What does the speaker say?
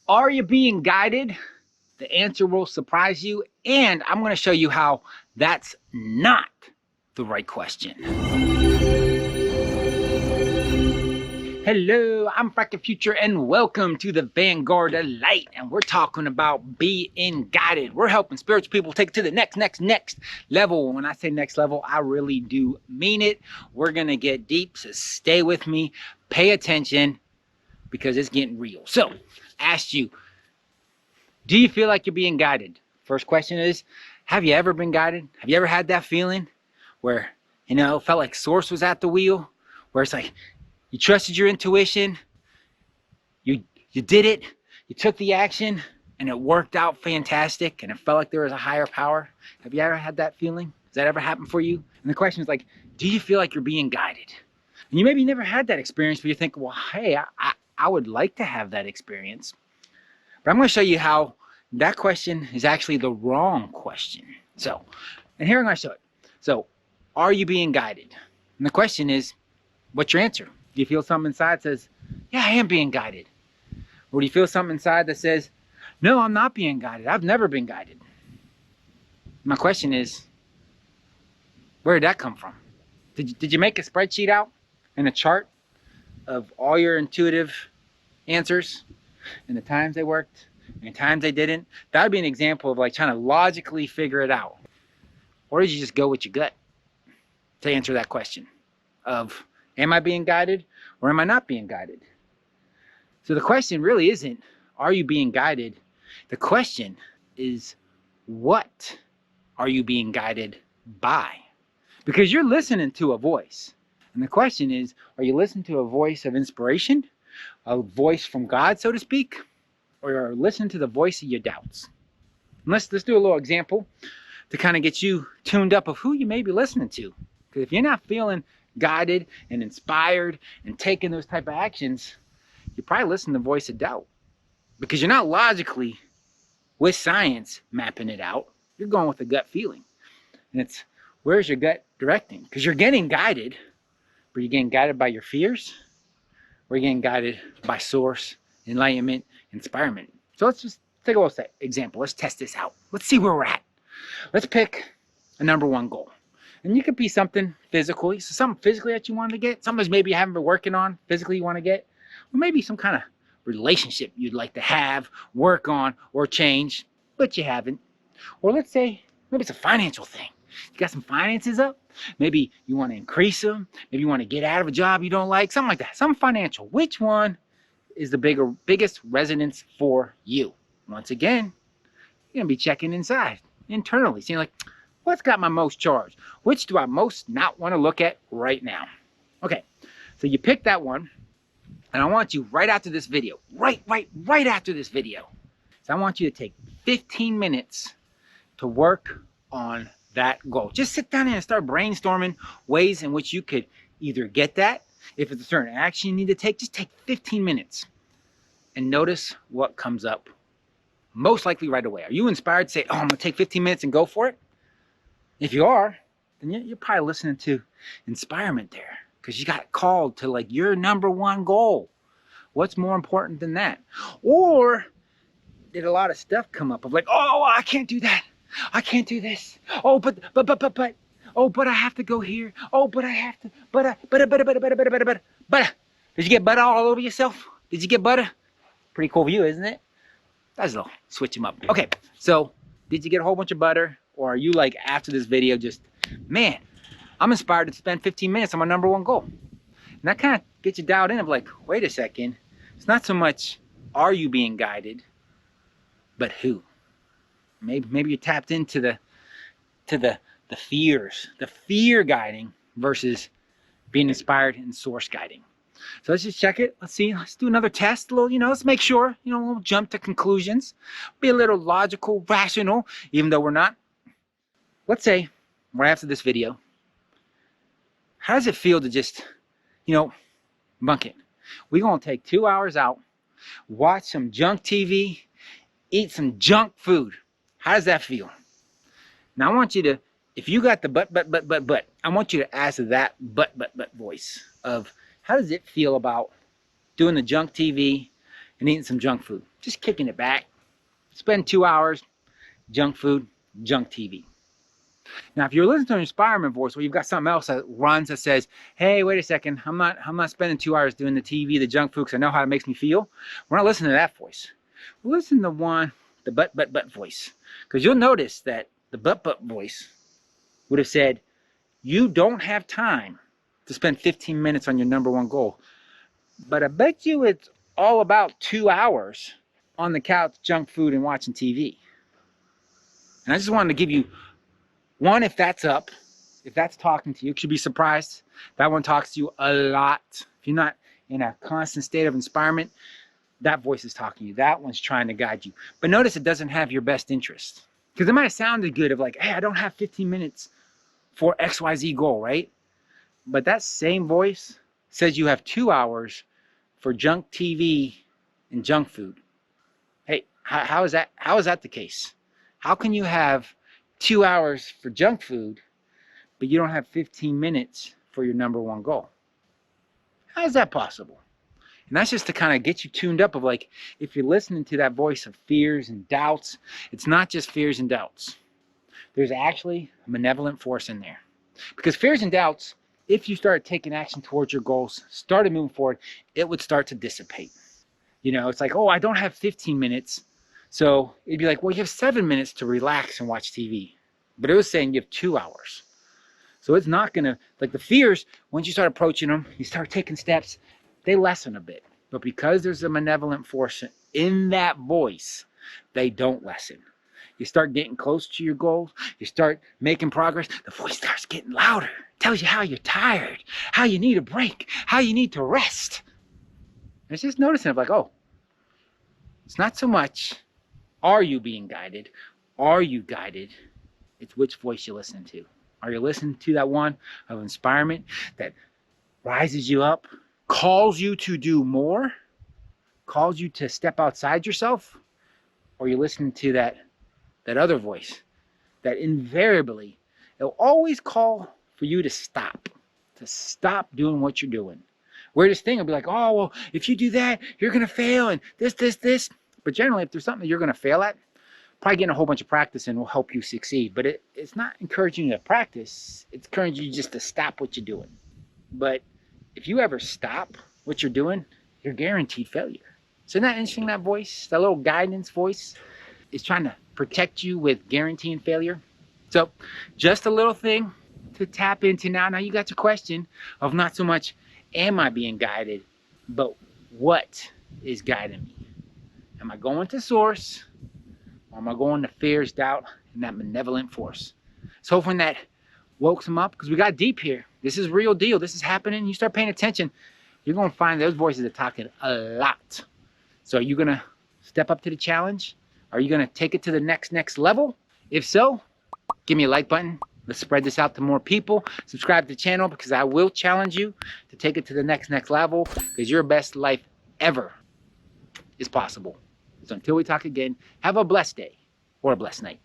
Are you being guided? The answer will surprise you, and I'm going to show you how that's not the right question. Hello, I'm Fractal Future, and welcome to the Vanguard Light. And we're talking about being guided. We're helping spiritual people take it to the next level. When I say next level, I really do mean it. We're going to get deep, so stay with me, pay attention, because it's getting real. So, asked you, do you feel like you're being guided? First question is, have you ever been guided? Have you ever had that feeling where, felt like Source was at the wheel? Where it's like, you trusted your intuition, you did it, you took the action, and it worked out fantastic, and it felt like there was a higher power. Have you ever had that feeling? Has that ever happened for you? And the question is like, do you feel like you're being guided? And you maybe never had that experience, but you think, well, hey, I would like to have that experience. But I'm going to show you how that question is actually the wrong question. So, and here I'm going to show it. So, are you being guided? And the question is, what's your answer? Do you feel something inside that says, yeah, I am being guided? Or do you feel something inside that says, no, I'm not being guided. I've never been guided. My question is, where did that come from? Did you make a spreadsheet out and a chart of all your intuitive answers and the times they worked and the times they didn't? That would be an example of like trying to logically figure it out. Or did you just go with your gut to answer that question of, am I being guided or am I not being guided? So the question really isn't, are you being guided? The question is, what are you being guided by? Because you're listening to a voice. And the question is, are you listening to a voice of inspiration? A voice from God, so to speak? Or are you listening to the voice of your doubts? And let's do a little example to kind of get you tuned up of who you may be listening to. Because if you're not feeling guided and inspired and taking those type of actions, you're probably listening to the voice of doubt. Because you're not logically, with science, mapping it out. You're going with a gut feeling. And it's, where's your gut directing? Because you're getting guided, but you're getting guided by your fears, or you're getting guided by Source, enlightenment, inspirement. So let's just take a little example. Let's test this out. Let's see where we're at. Let's pick a number one goal. And you could be something physically. So something physically that you want to get. Something maybe you haven't been working on physically you want to get. Or maybe some kind of relationship you'd like to have, work on, or change, but you haven't. Or let's say maybe it's a financial thing. You got some finances up. Maybe you want to increase them. Maybe you want to get out of a job you don't like. Something like that. Something financial. Which one is the biggest resonance for you? Once again, you're going to be checking inside, internally, seeing like, what's got my most charge? Which do I most not want to look at right now? Okay, so you pick that one, and I want you right after this video, right after this video. So I want you to take 15 minutes to work on that goal. Just sit down and start brainstorming ways in which you could either get that. If it's a certain action you need to take, just take 15 minutes and notice what comes up most likely right away. Are you inspired to say, oh, I'm going to take 15 minutes and go for it? If you are, then you're probably listening to inspirement there, because you got called to like your number one goal. What's more important than that? Or did a lot of stuff come up of like, oh, I can't do that. I can't do this. Oh, but. Oh, but I have to go here. Oh, but I have to. But. Did you get butter all over yourself? Did you get butter? Pretty cool view, isn't it? That's a little switch them up. Okay, so did you get a whole bunch of butter? Or are you like, after this video, just, man, I'm inspired to spend 15 minutes on my number one goal. And that kind of gets you dialed in of like, wait a second. It's not so much, are you being guided, but who? Maybe you tapped into the fears, the fear guiding versus being inspired and Source guiding. So let's just check it. Let's see. Let's do another test. A little, let's make sure, we'll jump to conclusions. Be a little logical, rational, even though we're not. Let's say, right after this video, how does it feel to just, bunk it? We're going to take 2 hours out, watch some junk TV, eat some junk food. How does that feel? Now I want you to, if you got the but, I want you to ask that but voice of how does it feel about doing the junk TV, and eating some junk food. Just kicking it back. Spend 2 hours, junk food, junk TV. Now, if you're listening to an inspirement voice, or you've got something else that runs that says, hey, wait a second, I'm not spending 2 hours doing the TV, the junk food, because I know how it makes me feel. We're not listening to that voice. We're listening to one, the but voice. Because you'll notice that the but voice would have said, you don't have time to spend 15 minutes on your number one goal. But I bet you it's all about 2 hours on the couch, junk food, and watching TV. And I just wanted to give you one, if that's up, if that's talking to you, you should be surprised. That one talks to you a lot. If you're not in a constant state of inspirement, that voice is talking to you. That one's trying to guide you. But notice it doesn't have your best interest. Because it might have sounded good of like, hey, I don't have 15 minutes for XYZ goal, right? But that same voice says you have 2 hours for junk TV and junk food. Hey, how is that the case? How can you have 2 hours for junk food, but you don't have 15 minutes for your number one goal? How is that possible? And that's just to kind of get you tuned up of like, if you're listening to that voice of fears and doubts, it's not just fears and doubts. There's actually a malevolent force in there. Because fears and doubts, if you start taking action towards your goals, started moving forward, it would start to dissipate. You know, it's like, oh, I don't have 15 minutes. So it'd be like, well, you have 7 minutes to relax and watch TV. But it was saying you have 2 hours. So it's not going to, like the fears, once you start approaching them, you start taking steps, they lessen a bit. But because there's a malevolent force in that voice, they don't lessen. You start getting close to your goals, you start making progress, the voice starts getting louder. Tells you how you're tired, how you need a break, how you need to rest. And it's just noticing, like, oh, it's not so much, are you being guided? Are you guided? It's which voice you listen to. Are you listening to that one of inspirement that rises you up, calls you to do more, calls you to step outside yourself? Or are you listening to that other voice that invariably, it'll always call for you to stop doing what you're doing? Where this thing will be like, oh, well, if you do that, you're going to fail and this. But generally, if there's something that you're going to fail at, probably getting a whole bunch of practice in will help you succeed. But it's not encouraging you to practice. It's encouraging you just to stop what you're doing. But if you ever stop what you're doing, you're guaranteed failure. So isn't that interesting, that voice, that little guidance voice is trying to protect you with guaranteeing failure? So just a little thing to tap into now. Now you got your question of not so much, am I being guided, but what is guiding me? Am I going to source, or am I going to fears, doubt, and that malevolent force? So hopefully that woke some up, because we got deep here. This is real deal. This is happening. You start paying attention, you're going to find those voices are talking a lot. So are you going to step up to the challenge? Are you going to take it to the next level? If so, give me a like button. Let's spread this out to more people. Subscribe to the channel, because I will challenge you to take it to the next level, because your best life ever is possible. So until we talk again, have a blessed day or a blessed night.